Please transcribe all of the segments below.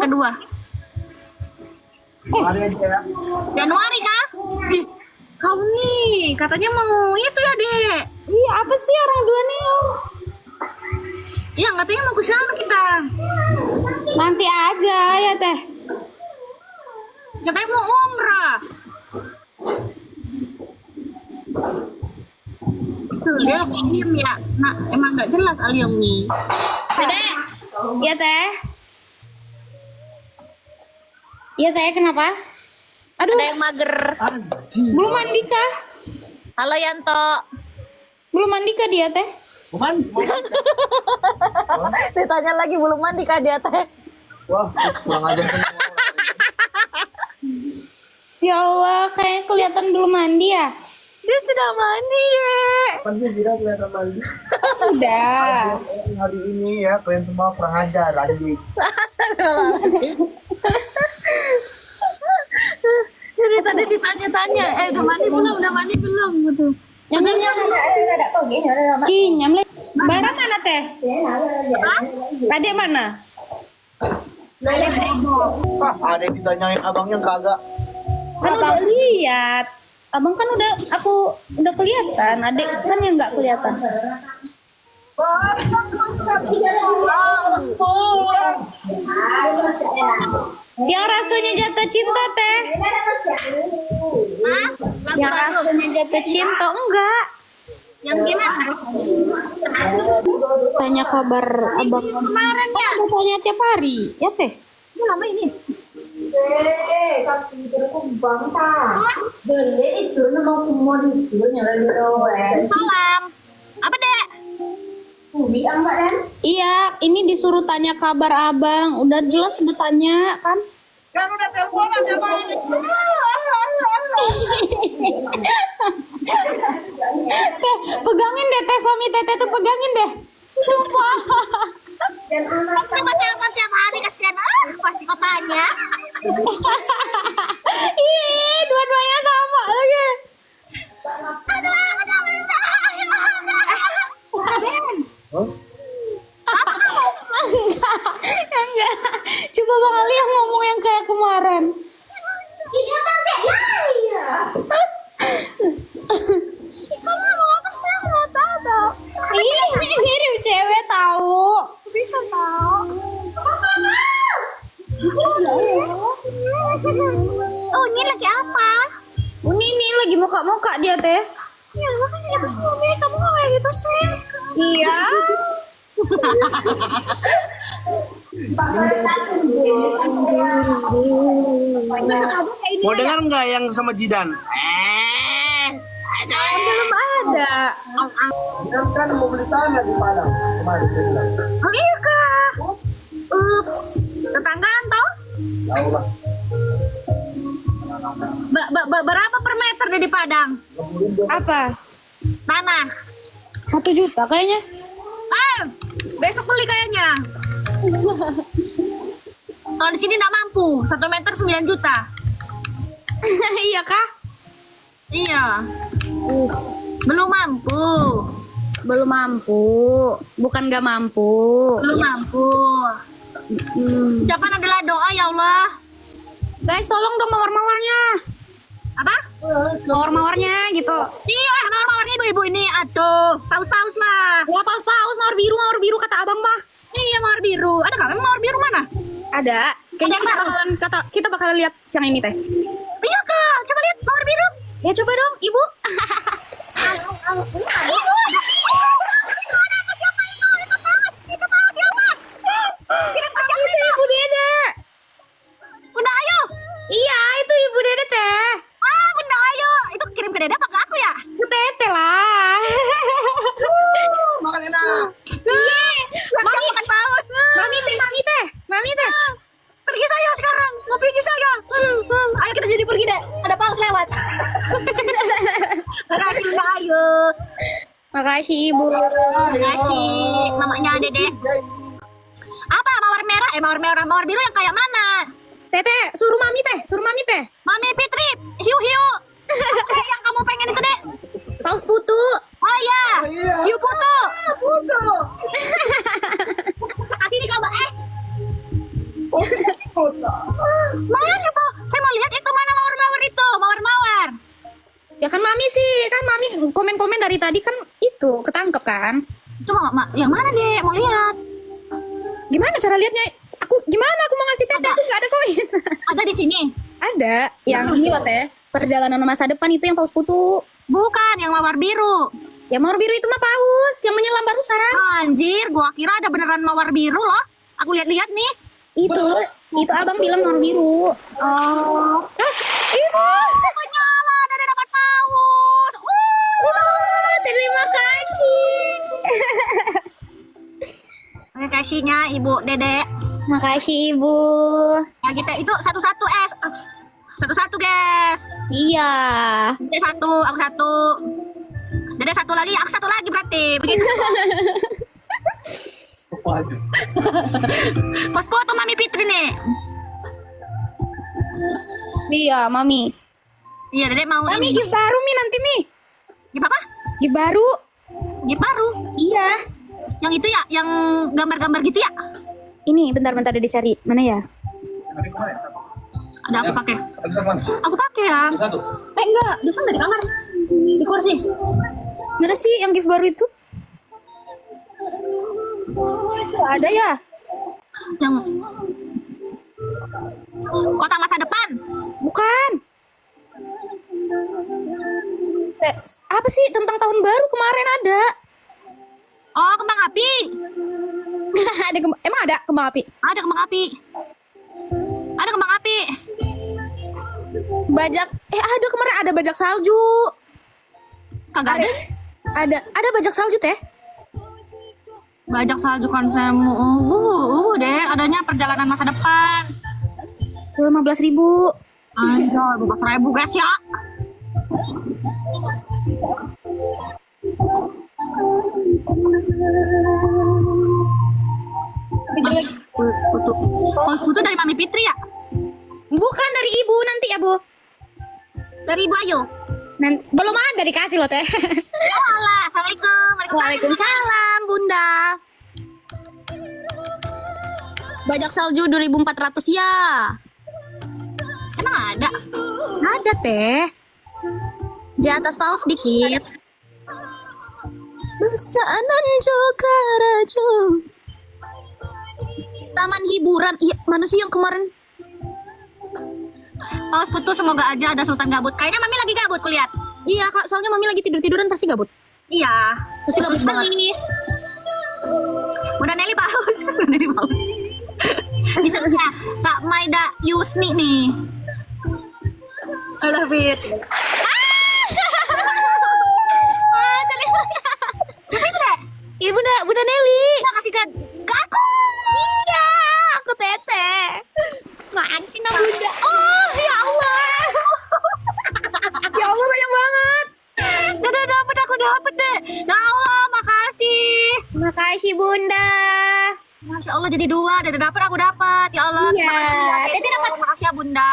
yang kedua. Hari aja ya. Januari kah? Ih, kau nih katanya mau itu ya, Dek. Iya, apa sih orang dua nih? Iya, katanya mau ke sana kita. Nanti aja ya teh. Katanya mau umrah. Tuh, dia diem ya. Nah, emang nggak jelas Aliong nih. Dek, Iya teh. Iya teh, kenapa? Aduh, ada yang mager. Anjing. belum mandi kah? Halo Yanto. Belum mandi kah dia teh? Kuman. Ditanya lagi belum mandi kah dia teh? Wah, kurang ajar semua. Ya Allah, kayaknya kelihatan belum mandi ya. Dia sudah mandi, Dek. Kan dia tidak kelihatan mandi. Sudah. Hari ini ya kalian semua kurang ajar anjing. Astagfirullahaladzim. Jadi tadi ditanya-tanya, udah mandi belum? Udah mandi belum? Gitu. Nyam. Kinyam le. Bara mana teh? Adik mana? Wah, ada yang ditanyain abangnya kagak. Kan udah lihat. Abang kan aku udah kelihatan. Adik kan yang nggak kelihatan. Yang rasanya jatuh cinta teh. Hah? Yang rasanya jatuh cinta enggak. Yang gimana? Tanya kabar abang Kemarin ya? Aku tanya tiap hari ya teh. Ini lama ini. Malam. Apa, Dek? Iya, ini disuruh tanya kabar abang. Udah jelas udah tanya kan? Kan udah teleponan tiap hari. Teh, pegangin deh teh suami teteh tuh pegangin deh. Sumpah. Coba telepon tiap hari, kasihan. Pasti kau tanya. Ih, dua-duanya sama lagi. Enggak. Coba Bang Ali yang ngomong yang kayak kemarin. Kamu mau apa sih? Aku mau tahu. Ih, mirip cewek tahu. Bisa tahu. Oh, ini lagi apa? Ini lagi muka-muka dia teh. Ya, makasih jatuh suami. Kamu kok kayak gitu sih? Iya. Mau dengar nggak yang sama Jidan? Belum ada. Kan mau beli tanah di Padang kemarin dia bilang. Oh iya kah? Ups, tetanggaan toh? Tahu lah. Berapa per meter deh di Padang? Apa? Tanah. 1 juta kayaknya. Besok beli kayaknya. Kalau di sini nggak mampu, 1 meter 9 juta. Iya kah? Iya. Belum mampu. Belum mampu. Bukan gak mampu. Belum mampu. Ucapan adalah doa ya Allah. Guys, tolong dong mawar-mawarnya. Apa? Mawar-mawarnya gitu. Iya, mawar-mawarnya ibu-ibu ini. Aduh, paus-paus lah. Ya paus-paus mawar biru kata abang mah. Iya, mawar biru. Ada nggak mawar biru mana? Ada. Kayaknya kita bakalan lihat siang ini teh. Iya kak, coba lihat mawar biru. Ya coba dong, Ibu. Ibu, itu ada apa siapa itu? Itu paus siapa? Kirim ke siapa itu? Ibu Dede. Bunda Ayu. Iya, itu Ibu Dede teh. Bunda Ayu. Itu kirim ke Dede apa ke aku ya? Ke Tete lah. Makan enak. Siap makan paus. Mami teh. Pergi saya sekarang. Mau pergi saya. Ayo kita jadi pergi deh. Ada paus lewat. Makasih Bunda Ayu. Makasih Ibu. Makasih mamanya Dede. Apa mawar merah? Mawar biru yang kayak mana? Tete, suruh Mami teh. Mami Fitri, hiu. Yang kamu pengen itu deh. Paus putu. Oh iya, Iya. hiu putu. Putu. Kasih ini kabar Mana coba? Saya mau lihat itu mana mawar-mawar itu, mawar-mawar. Ya kan mami sih, kan mami komen-komen dari tadi kan itu ketangkep kan? Itu yang mana deh? Mau lihat? Gimana cara lihatnya? Gimana aku mau ngasih tete? Aku nggak ada koin. Ada di sini. Ada yang ini loh teh. Perjalanan masa depan itu yang paus putu. Bukan, yang mawar biru. Ya mawar biru itu mah paus yang menyelam barusan. Anjir, gua kira ada beneran mawar biru loh. Aku lihat-lihat nih. Itu abang bilang mawar biru. Oh. Ibu, Penyalan, ada dapat paus. terima kasih. Terima kasihnya Ibu Dede. Makasih ibu. Ya kita itu satu-satu satu-satu guys. Iya. Dede satu, aku satu. Dede satu lagi, aku satu lagi berarti. Begitu. Apa aja? Pas foto Mami Fitri nih. Iya, mami. Iya, Dede mau Mami ini. gift baru mi nanti mi. Gift apa? Gift baru. Gift baru. Iya. Yang itu ya, yang gambar-gambar gitu ya. Ini bentar-bentar Dede cari. Mana ya? Tadi kemana? Ada aku pakai. Tadi kemana? Aku pakai yang. Satu. Enggak, di sana di kamar. Di kursi. Mana sih yang gift baru itu? Gak ada ya? Yang kotak masa depan. Bukan. Apa sih tentang tahun baru kemarin ada? Oh, kembang api. Emang ada kembang api? Ada kembang api. Ada kembang api. Bajak ada kemarin ada bajak salju. Kagak ada. Ada bajak salju teh. Bajak salju konsermu. Deh, adanya perjalanan masa depan. 15.000. Anjay, 12.000 guys ya. Putu dari Mami Fitri ya? Bukan dari ibu nanti ya bu. Dari Ibu Ayu. Belum ada dikasih loh teh. Oh alah, assalamualaikum. Waalaikumsalam bunda. Bajak salju 2.400 ya. Emang ada? Ada teh. Di atas paus sedikit. Besanan juga rajo. Taman hiburan. Iya, mana sih yang kemarin? Paus Putu semoga aja ada Sultan Gabut. Kayaknya Mami lagi gabut kulihat. Iya kak, soalnya mami lagi tidur-tiduran pasti gabut. Iya. Pasti gabut banget. Bunda Nelly paus. Bunda Nelly paus. Bisa nggak? Kak Maida Yusni nih. I love it. Siapa itu deh? Iya bunda Nelly. Kita kasih ke aku. Iya, aku tete. Mancing nah bunda. Oh ya Allah. Ya Allah banyak banget. Dadah dapet, aku dapet deh. Ya Allah, makasih. Makasih bunda. Masya Allah jadi 2, Dadah dapet, aku dapet. Ya Allah. Iya, Tete dapat. Makasih ya Bunda.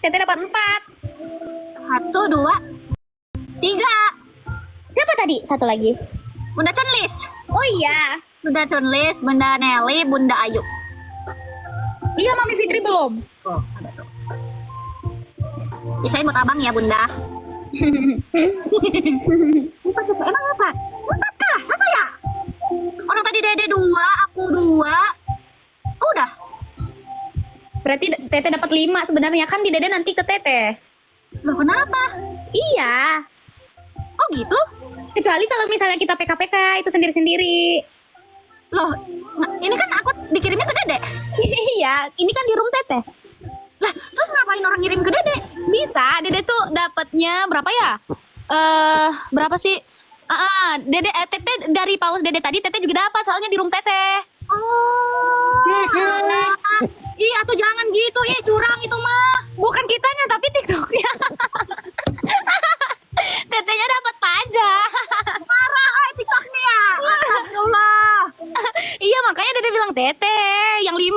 Tete dapat 4. 1, 2, 3. Siapa tadi? Satu lagi. Bunda Chunlis. Oh iya. Bunda Chunlis, Bunda Nelly, Bunda Ayu. Iya Mami Fitri belum. Oh, Bisain buat abang ya Bunda. 4 gitu, emang 4? 4 kah? Siapa ya? Orang tadi Dede 2, aku 2. Udah. Berarti Tete dapat 5 sebenarnya kan di Dede nanti ke Tete. Loh kenapa? Iya. Kok gitu? Kecuali kalau misalnya kita PK-PK itu sendiri-sendiri. Loh, ini kan aku dikirimnya ke Dede. Iya, ini kan di room Tete. Lah, terus ngapain orang ngirim ke Dede? Bisa, Dede tuh dapatnya berapa ya? Berapa sih? Dede Tete dari paus Dede tadi Tete juga dapat soalnya di room Tete. Oh. Ih, atau jangan gitu. Curang itu mah. Bukan kitanya tapi TikToknya. Tetenya dapat pajak. Parah, TikToknya ya. Astagfirullah. Iya, makanya Dede bilang Tete yang 5.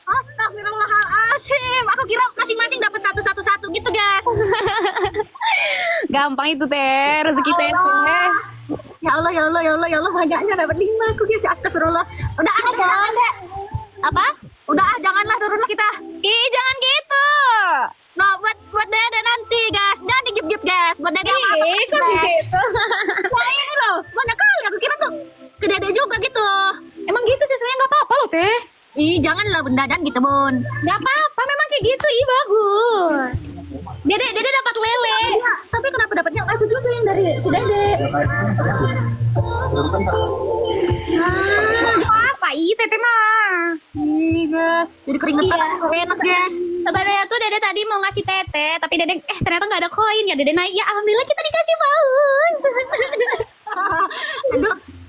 Astagfirullahaladzim. Aku kira masing-masing dapat satu gitu, guys. Gampang itu teh, rezeki Tete. Ya Allah, banyaknya dapat 5 aku guys. Astagfirullah. Udah ada. Apa? Udah janganlah turunlah kita. Ih, jangan gitu. No, buat dede nanti guys. Jangan digip-gip guys. Buat dede apa? Ih, kok gitu? Nah ini loh, banyak kali aku kira tuh ke dede juga gitu. Emang gitu sih sebenarnya nggak apa-apa loh teh. Ih janganlah bunda, jangan gitu bun. Nggak apa-apa, memang kayak gitu. Ih, bagus. Dede dapat lele. Ya, tapi kenapa dapatnya aku juga yang dari si dede? Apa? Ih, teteh mah. Ih guys, jadi keringetan Iya. aku enak guys. Sebenarnya tuh dede tadi mau ngasih teteh, tapi dede ternyata nggak ada koin ya. Dede naik ya, alhamdulillah kita dikasih bagus.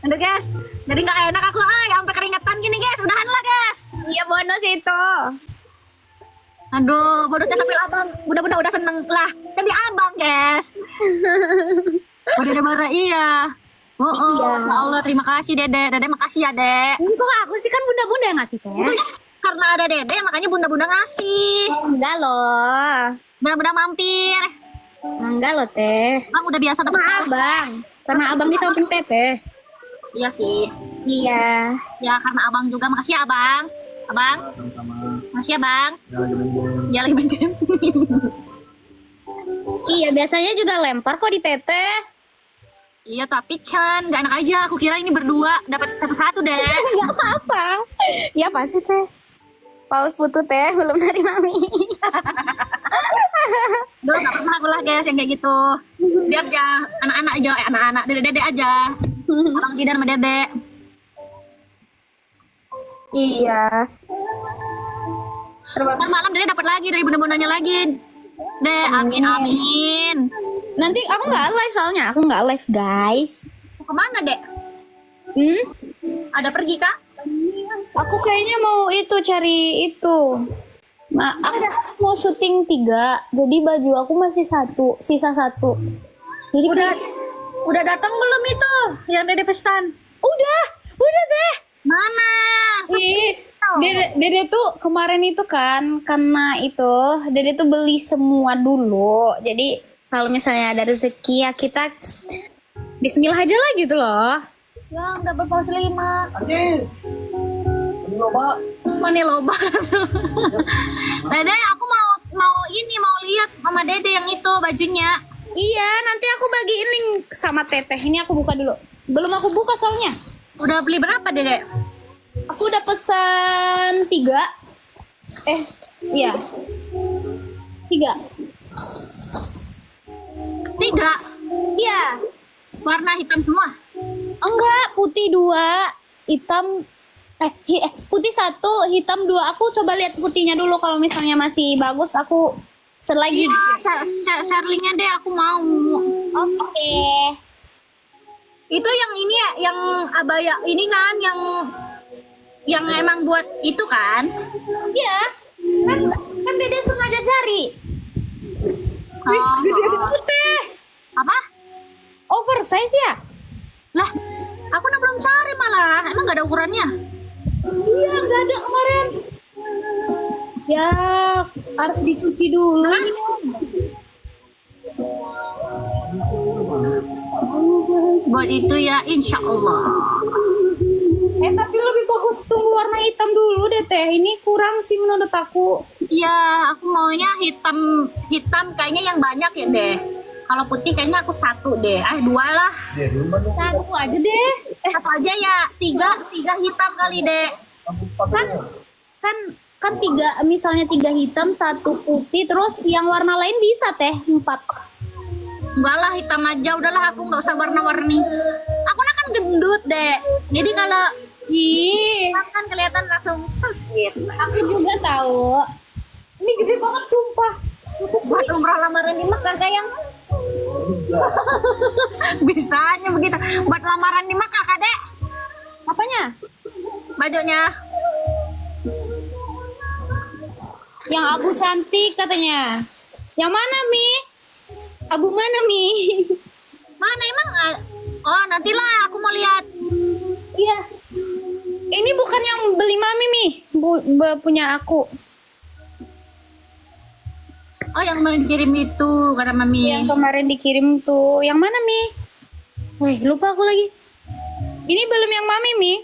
Aduh guys, jadi nggak enak aku sampai keringetan gini guys. Udahan lah guys. Iya, bonus itu. Aduh, bonusnya sambil abang. Bunda-bunda udah seneng lah. Jadi abang guys. Oh dede marah iya. Oh, Iya. Masya Allah, terima kasih dede. Dede makasih ya dek. Ini kok aku sih kan bunda-bunda yang ngasih teh. Karena ada dede makanya bunda-bunda ngasih. Enggak loh. Bunda-bunda mampir. Enggak loh teh. Bang udah biasa dapat Karena abang. Karena abang di samping teteh. Iya sih. Iya. Ya karena abang juga. Makasih ya abang. Abang. Makasih ya bang. Ya lagi main game. Iya, biasanya juga lempar kok di teteh. Iya tapi kan nggak enak aja. Aku kira ini berdua dapat satu-satu deh. Enggak apa-apa. Ya pasti teh. Paus putu teh belum dari mami. Duh nggak pernah aku lah guys yang kayak gitu. Biar aja anak-anak aja, anak-anak dede-dede aja. Abang Zidan sama dede. Iya. Ntar malam dede dapat lagi dari bunda-bundanya lagi. Deh, amin amin. Nanti aku nggak live soalnya. Aku nggak live guys. Mau kemana dek? Ada pergi kak? Aku kayaknya mau itu cari itu. Aku mau syuting 3. Jadi baju aku masih 1, sisa 1. Jadi Udah datang belum itu yang dede pesan? udah deh. Mana? Ih, Dede tuh kemarin itu kan karena itu Dede tuh beli semua dulu. Jadi kalau misalnya ada rezeki ya kita bismillah aja lah gitu loh. Yang dapat paus 5. Anjir. Ini loba. Mana loba? Dede, aku mau lihat mama dede yang itu bajunya. Iya, nanti aku bagiin link sama teteh. Ini aku buka dulu. Belum aku buka soalnya. Udah beli berapa dede? Aku udah pesan 3. Iya. 3. 3. Iya. Warna hitam semua. Enggak, putih 2, hitam putih 1, hitam 2. Aku coba lihat putihnya dulu, kalau misalnya masih bagus aku selagi. Share linknya deh, aku mau. Oke. Itu yang ini ya, yang abaya ini kan, yang emang buat itu kan? Iya. Kan Dede sengaja cari. Wih, Oh. gede putih. Apa? Oversize ya? Lah, aku belum cari malah. Emang gak ada ukurannya? Iya, nggak ada kemarin. Ya, harus dicuci dulu. Buat itu ya, insya Allah. Tapi lebih bagus tunggu warna hitam dulu deh teh. Ini kurang sih menurut aku. Iya, aku maunya hitam kayaknya yang banyak ya deh. Kalau putih kayaknya aku 1 deh. 2 lah. 1 aja deh. 1 aja ya. 3 hitam kali deh. Kan 3, misalnya 3 hitam, 1 putih, terus yang warna lain bisa teh 4. Enggak lah, hitam aja. Udahlah, aku nggak usah warna-warni. Aku kan gendut deh. Jadi kalau Ih, kan kelihatan langsung sakit. aku juga tahu. Ini gede banget sumpah. Buat umrah lamaran di Mekah kayak bisanya begitu. Buat lamaran di Mekah kadek. Apanya? Bajunya. Yang abu cantik katanya. Yang mana Mi? Abu mana Mi? Mana emang? Oh nantilah aku mau lihat. Iya. Ini bukan yang beli Mami Mi, punya aku. Oh yang mau dikirim itu kata mami. Yang kemarin dikirim tuh. Yang mana Mi? Lupa aku lagi. Ini belum yang Mami Mi.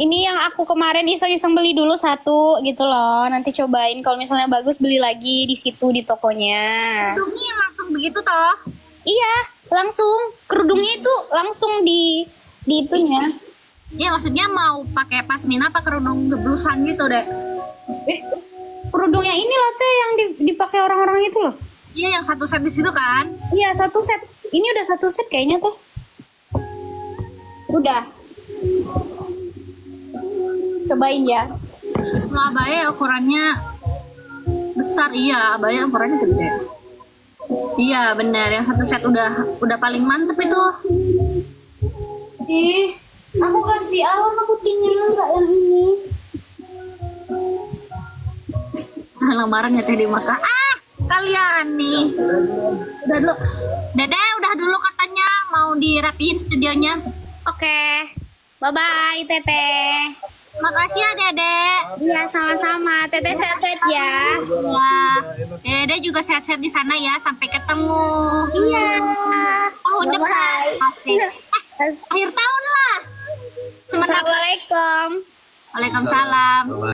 Ini yang aku kemarin iseng-iseng beli dulu satu gitu loh. Nanti cobain kalau misalnya bagus beli lagi di situ di tokonya. Kerudungnya yang langsung begitu toh? Iya, langsung kerudungnya itu langsung di itunya. Iya maksudnya mau pakai pasmina apa kerudung geblusan gitu deh? Kerudungnya ini loh teh yang dipakai orang-orang itu loh. Iya yang satu set di situ kan? Iya, satu set. Ini udah satu set kayaknya teh. Udah. Cobain ya. Nah, abaya ukurannya besar, iya abaya ukurannya gede. Iya benar, yang satu set udah paling mantep itu. Ih, aku ganti warna putihnya enggak yang ini. Lamaran ya teh di Mekah. Kalian nih. Udah dulu. Dede udah dulu katanya mau dirapiin studionya. Oke. Bye-bye, Teteh. Makasih ya Dede. Iya, sama-sama. Teteh sehat-sehat ya. Ya. Dede juga sehat-sehat di sana ya. Sampai ketemu. Iya. Tahun depan. Bye-bye. Asik. Akhir tahun lah. Sementara. Assalamualaikum. Waalaikumsalam.